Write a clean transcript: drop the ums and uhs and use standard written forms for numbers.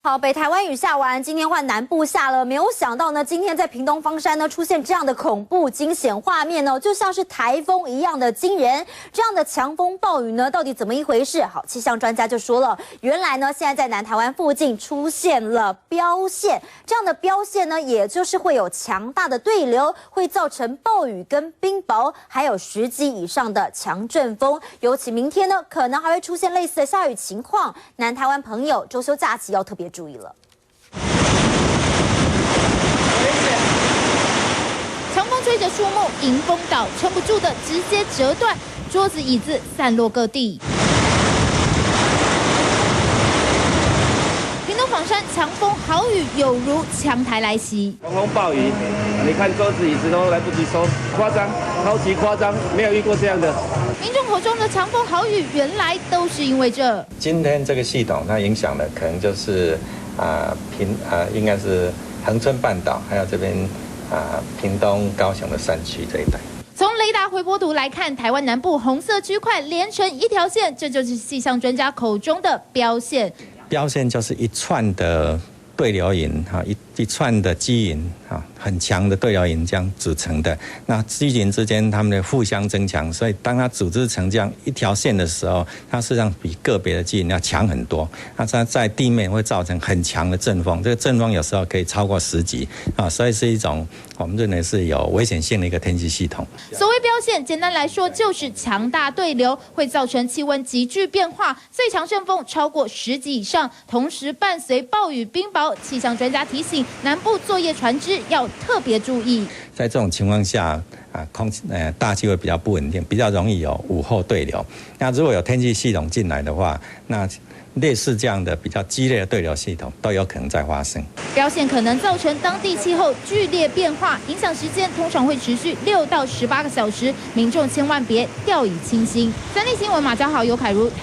好，北台湾雨下完，今天换南部下了。没有想到呢，今天在屏东方山呢出现这样的恐怖惊险画面呢，就像是台风一样的惊人。这样的强风暴雨呢，到底怎么一回事？好，气象专家就说了，原来呢，现在在南台湾附近出现了标线，这样的标线呢，也就是会有强大的对流，会造成暴雨跟冰雹，还有10级以上的强阵风。尤其明天呢，可能还会出现类似的下雨情况。南台湾朋友周休假期要特别注意了。强风吹着树木，迎风倒，撑不住的直接折断，桌子椅子散落各地。屏东枋山强风豪雨有如强台来袭，狂风暴雨，你看桌子椅子都来不及收，夸张，超级夸张，没有遇过这样的。民众口中的强风豪雨，原来都是因为这。今天这个系统它影响的可能就是应该是恒春半岛，还有这边屏东、高雄的山区这一带。从雷达回波图来看，台湾南部红色区块连成一条线，这就是气象专家口中的标线。标线就是一串的对流云一串的积云很强的对流云这样组成的。那积云之间它们的互相增强，所以当它组织成这样一条线的时候，它实际上比个别的积云要强很多。那它在地面会造成很强的阵风，这个阵风有时候可以超过10级所以是一种我们认为是有危险性的一个天气系统。所谓标线，简单来说就是强大对流会造成气温急剧变化，最强阵风超过10级以上，同时伴随暴雨冰雹。气象专家提醒，南部作业船只要特别注意。在这种情况下大气会比较不稳定，比较容易有午后对流。那如果有天气系统进来的话，那类似这样的比较激烈的对流系统都有可能在发生。标线可能造成当地气候剧烈变化，影响时间通常会持续6到18个小时，民众千万别掉以轻心。3立新闻马家豪、尤凯如。